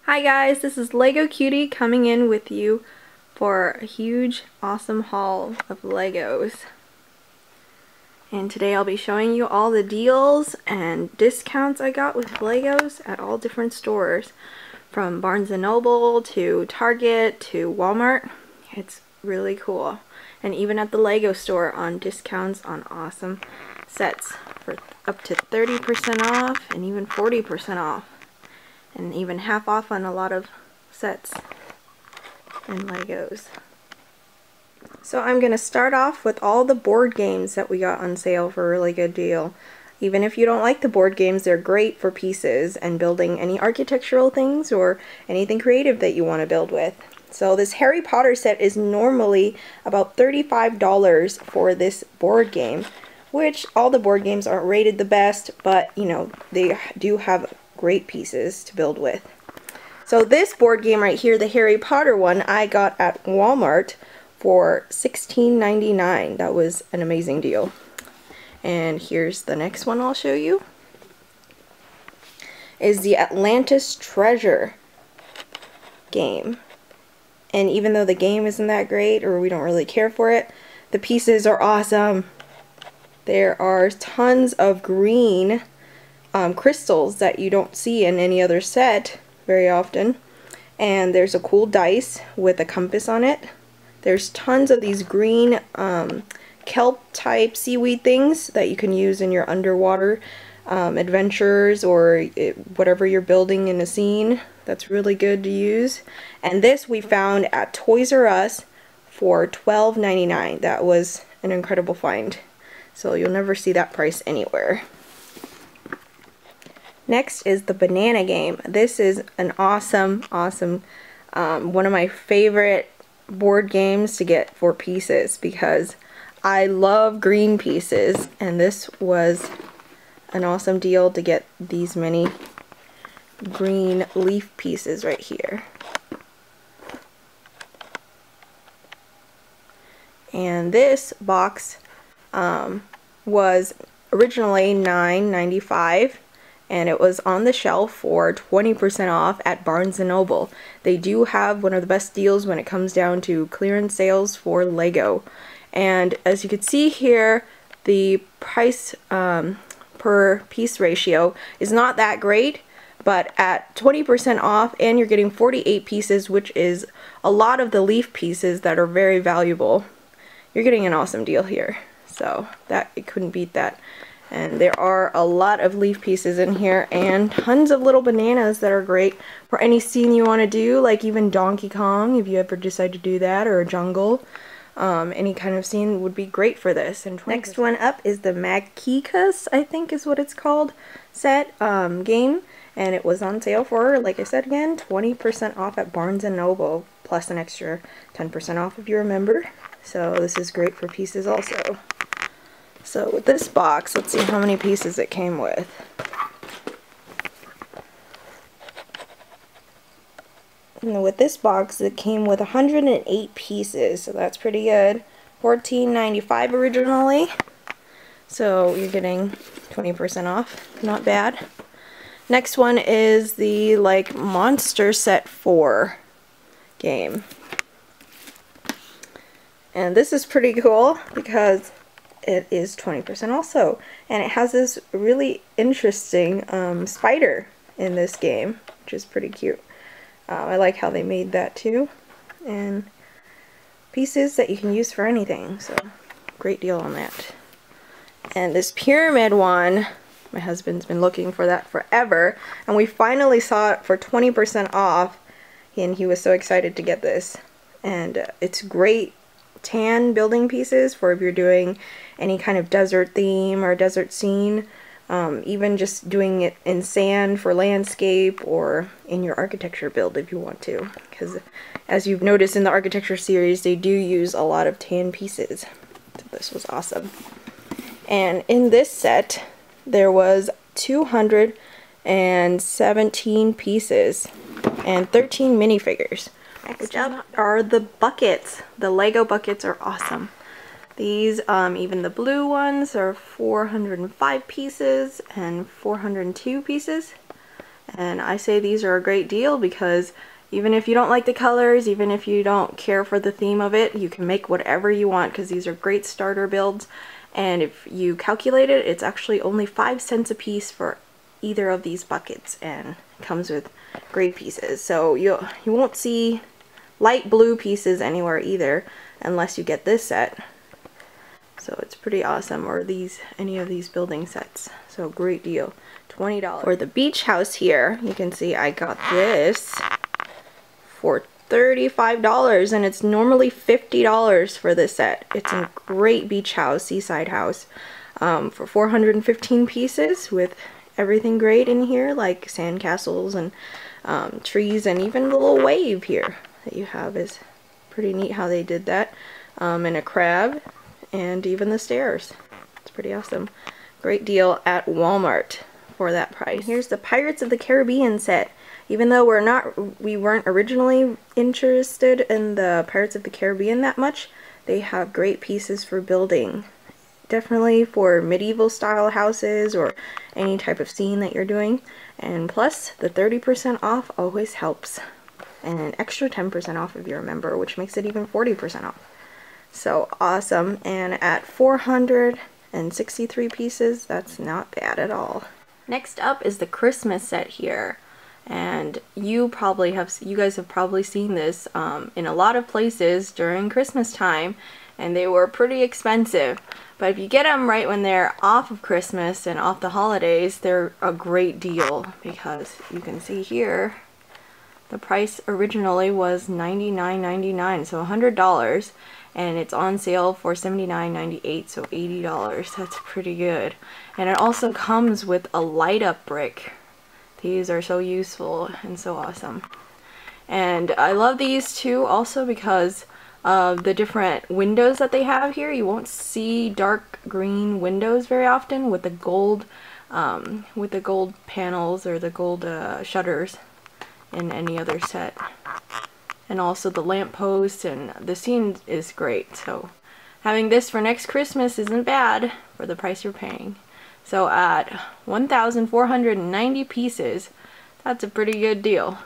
Hi guys, this is Lego Cutie coming in with you for a huge, awesome haul of Legos. And today I'll be showing you all the deals and discounts I got with Legos at all different stores. From Barnes & Noble to Target to Walmart. It's really cool. And even at the Lego store on discounts on awesome sets for up to 30% off and even 40% off. And even half off on a lot of sets and Legos. So I'm going to start off with all the board games that we got on sale for a really good deal. Even if you don't like the board games, they're great for pieces and building any architectural things or anything creative that you want to build with. So this Harry Potter set is normally about $35 for this board game, which all the board games aren't rated the best, but you know, they do have great pieces to build with. So this board game right here, the Harry Potter one, I got at Walmart for $16.99. That was an amazing deal. And here's the next one I'll show you. Is the Atlantis Treasure game. And even though the game isn't that great, or we don't really care for it, the pieces are awesome. There are tons of green crystals that you don't see in any other set very often, and there's a cool dice with a compass on it. There's tons of these green kelp type seaweed things that you can use in your underwater adventures or whatever you're building in a scene. That's really good to use. And this we found at Toys R Us for $12.99. That was an incredible find, so you'll never see that price anywhere. Next is the banana game. This is an awesome one of my favorite board games to get for pieces because I love green pieces, and this was an awesome deal to get these many green leaf pieces right here. And this box was originally $9.95. and it was on the shelf for 20% off at Barnes & Noble. They do have one of the best deals when it comes down to clearance sales for Lego. And as you can see here, the price per piece ratio is not that great, but at 20% off and you're getting 48 pieces, which is a lot of the leaf pieces that are very valuable. You're getting an awesome deal here. So that, it couldn't beat that. And there are a lot of leaf pieces in here and tons of little bananas that are great for any scene you want to do, like even Donkey Kong, if you ever decide to do that, or a jungle. Any kind of scene would be great for this. And next one up is the Magickas, I think is what it's called, set game. And it was on sale for, like I said again, 20% off at Barnes & Noble, plus an extra 10% off if you're a member. So this is great for pieces also. So with this box, let's see how many pieces it came with. And with this box, it came with 108 pieces, so that's pretty good. $14.95 originally, so you're getting 20% off. Not bad. Next one is the Monster Set 4 game. And this is pretty cool because it is 20% also, and it has this really interesting spider in this game, which is pretty cute. I like how they made that too, and pieces that you can use for anything, so great deal on that. And this pyramid one, my husband's been looking for that forever, and we finally saw it for 20% off, and he was so excited to get this. And it's great tan building pieces for if you're doing any kind of desert theme or desert scene, even just doing it in sand for landscape or in your architecture build if you want to, because as you've noticed in the architecture series, they do use a lot of tan pieces. So this was awesome. And in this set there was 217 pieces and 13 minifigures. Next up are the buckets. The Lego buckets are awesome. These, even the blue ones, are 405 pieces and 402 pieces. And I say these are a great deal because even if you don't like the colors, even if you don't care for the theme of it, you can make whatever you want because these are great starter builds. And if you calculate it, it's actually only 5 cents a piece for either of these buckets, and it comes with great pieces. So you won't see light blue pieces anywhere either unless you get this set. So it's pretty awesome, or any of these building sets. So great deal. $20. For the beach house here, you can see I got this for $35, and it's normally $50 for this set. It's a great beach house, seaside house, for 415 pieces with everything great in here, like sand castles and trees, and even the little wave here that you have is pretty neat how they did that, and a crab, and even the stairs. It's pretty awesome. Great deal at Walmart for that price. And here's the Pirates of the Caribbean set. Even though we weren't originally interested in the Pirates of the Caribbean that much, they have great pieces for building. Definitely for medieval style houses or any type of scene that you're doing. And plus, the 30% off always helps. And an extra 10% off if you're a member, which makes it even 40% off. So awesome. And at 463 pieces, that's not bad at all. Next up is the Christmas set here. And you guys have probably seen this in a lot of places during Christmas time, and they were pretty expensive. But if you get them right when they're off of Christmas and off the holidays, they're a great deal, because you can see here the price originally was $99.99, so $100, and it's on sale for $79.98, so $80. That's pretty good. And it also comes with a light up brick. These are so useful and so awesome. And I love these too also because of the different windows that they have here. You won't see dark green windows very often with the gold panels or the gold shutters in any other set. And also the lamppost, and the scene is great. So having this for next Christmas isn't bad for the price you're paying. So at 1,490 pieces, that's a pretty good deal.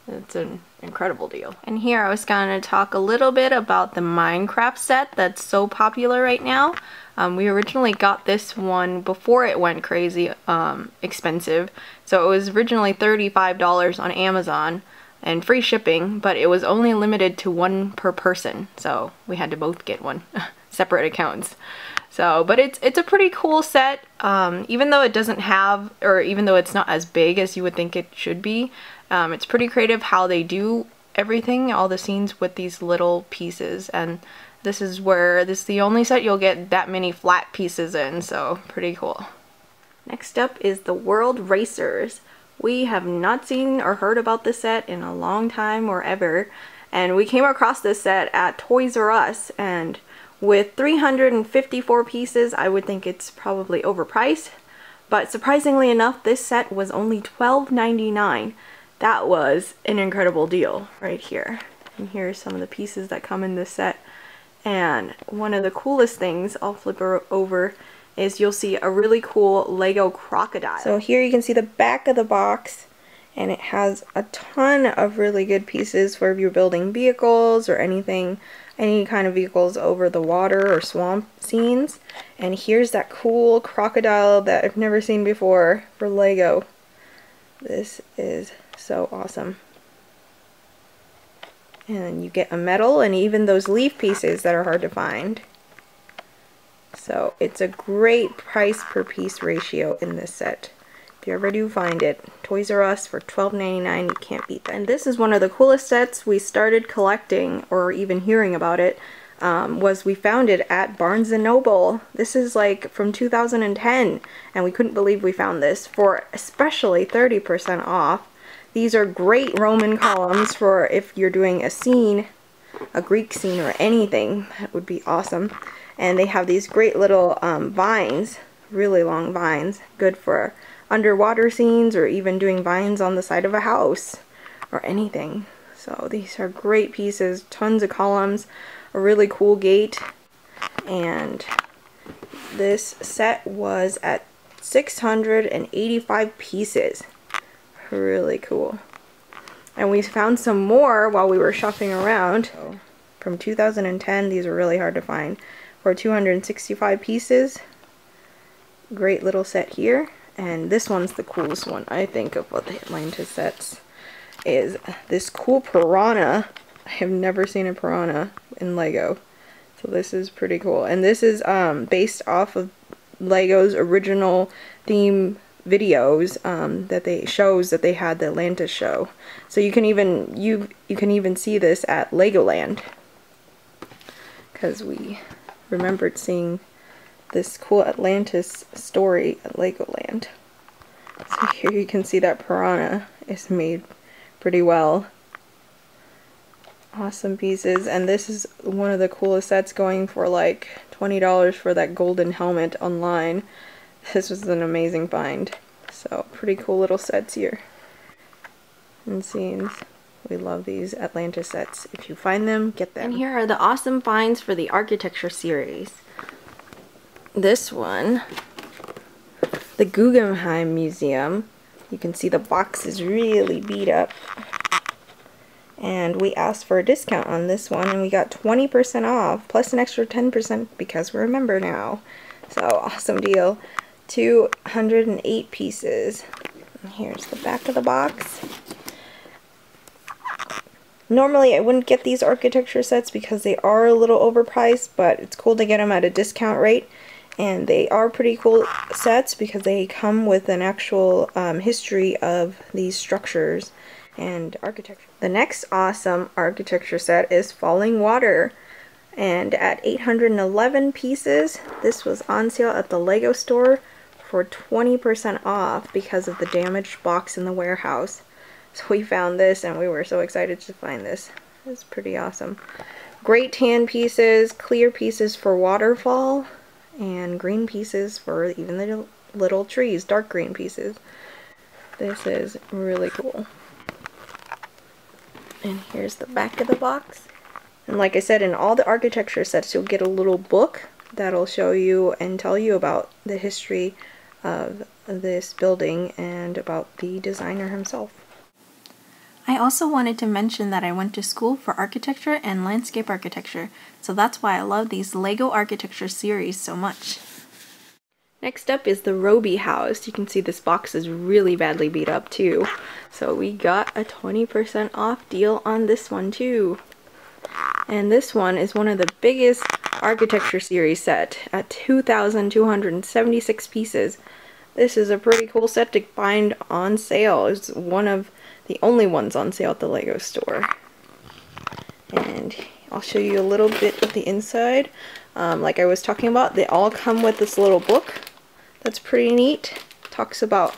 It's an incredible deal. And here I was going to talk a little bit about the Minecraft set that's so popular right now. We originally got this one before it went crazy expensive. So it was originally $35 on Amazon and free shipping, but it was only limited to 1 per person. So we had to both get one, separate accounts. So, but it's a pretty cool set, even though it doesn't have, or even though it's not as big as you would think it should be. It's pretty creative how they do everything, all the scenes with these little pieces, and this is the only set you'll get that many flat pieces in, so pretty cool. Next up is the World Racers. We have not seen or heard about this set in a long time or ever, and we came across this set at Toys R Us, and with 354 pieces, I would think it's probably overpriced, but surprisingly enough, this set was only $12.99. That was an incredible deal right here. And here's some of the pieces that come in this set. And one of the coolest things, I'll flip her over, is you'll see a really cool Lego crocodile. So here you can see the back of the box, and it has a ton of really good pieces for if you're building vehicles or anything, any kind of vehicles over the water or swamp scenes. And here's that cool crocodile that I've never seen before for Lego. This is so awesome. And you get a medal and even those leaf pieces that are hard to find. So it's a great price per piece ratio in this set. If you ever do find it, Toys R Us for $12.99, you can't beat that. And this is one of the coolest sets we started collecting, or even hearing about it, was we found it at Barnes & Noble. This is like from 2010, and we couldn't believe we found this for especially 30% off. These are great Roman columns for if you're doing a scene, a Greek scene or anything. That would be awesome. And they have these great little vines, really long vines, good for underwater scenes or even doing vines on the side of a house or anything. So these are great pieces, tons of columns, a really cool gate, and this set was at 685 pieces really cool. And we found some more while we were shopping around. From 2010, these are really hard to find. For 265 pieces. Great little set here. And this one's the coolest one, I think, of what the Atlantis sets. Is this cool piranha. I have never seen a piranha in Lego. So this is pretty cool. And this is based off of Lego's original theme videos shows that they had, the Atlantis show. So you can even see this at Legoland, because we remembered seeing this cool Atlantis story at Legoland. So here you can see that piranha is made pretty well. Awesome pieces, and this is one of the coolest sets, going for like $20 for that golden helmet online. This was an amazing find. So pretty cool little sets here. And scenes. We love these Atlantis sets. If you find them, get them. And here are the awesome finds for the architecture series. This one, the Guggenheim Museum. You can see the box is really beat up. And we asked for a discount on this one, and we got 20% off, plus an extra 10% because we're a member now. So awesome deal. 208 pieces. And here's the back of the box. Normally I wouldn't get these architecture sets because they are a little overpriced, but it's cool to get them at a discount rate. And they are pretty cool sets because they come with an actual history of these structures and architecture. The next awesome architecture set is Falling Water. And at 811 pieces, this was on sale at the Lego store for 20% off because of the damaged box in the warehouse. So we found this and we were so excited to find this. It's pretty awesome. Great tan pieces, clear pieces for waterfall, and green pieces for even the little trees, dark green pieces. This is really cool. And here's the back of the box. And like I said, in all the architecture sets, you'll get a little book that'll show you and tell you about the history of this building and about the designer himself. I also wanted to mention that I went to school for architecture and landscape architecture, so that's why I love these Lego architecture series so much. Next up is the Roby house. You can see this box is really badly beat up too. So we got a 20% off deal on this one too. And this one is one of the biggest architecture series set at 2,276 pieces. This is a pretty cool set to find on sale. It's one of the only ones on sale at the Lego store. And I'll show you a little bit of the inside. Like I was talking about, they all come with this little book that's pretty neat. Talks about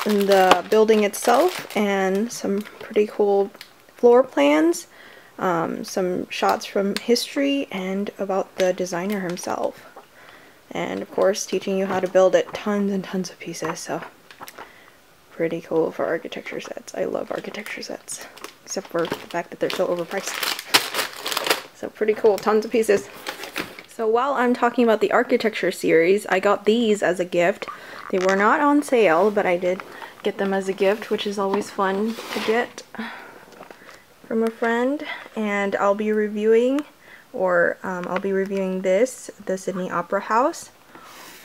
the building itself and some pretty cool floor plans, some shots from history, and about the designer himself. And of course teaching you how to build it, tons and tons of pieces. So pretty cool for architecture sets. I love architecture sets, except for the fact that they're so overpriced. So pretty cool, tons of pieces. So while I'm talking about the architecture series, I got these as a gift. They were not on sale, but I did get them as a gift, which is always fun to get from a friend. And I'll be reviewing, this, the Sydney Opera House,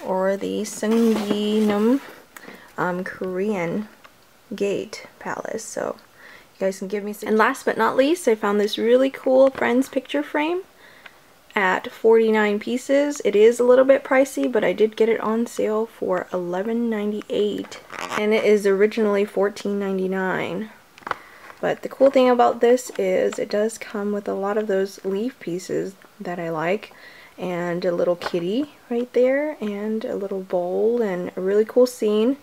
or the Sunginam Korean Gate Palace. So you guys can give me some. And last but not least, I found this really cool Friends picture frame at 49 pieces. It is a little bit pricey, but I did get it on sale for $11.98, and it is originally $14.99. But the cool thing about this is it does come with a lot of those leaf pieces that I like, and a little kitty right there, and a little bowl, and a really cool scene.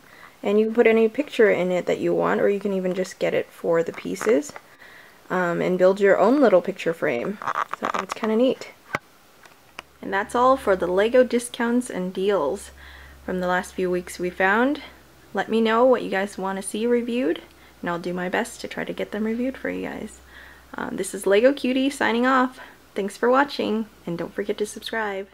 And you can put any picture in it that you want, or you can even just get it for the pieces and build your own little picture frame. So it's kind of neat. And that's all for the Lego discounts and deals from the last few weeks we found. Let me know what you guys want to see reviewed, and I'll do my best to try to get them reviewed for you guys. This is Lego Cutie signing off. Thanks for watching, and don't forget to subscribe.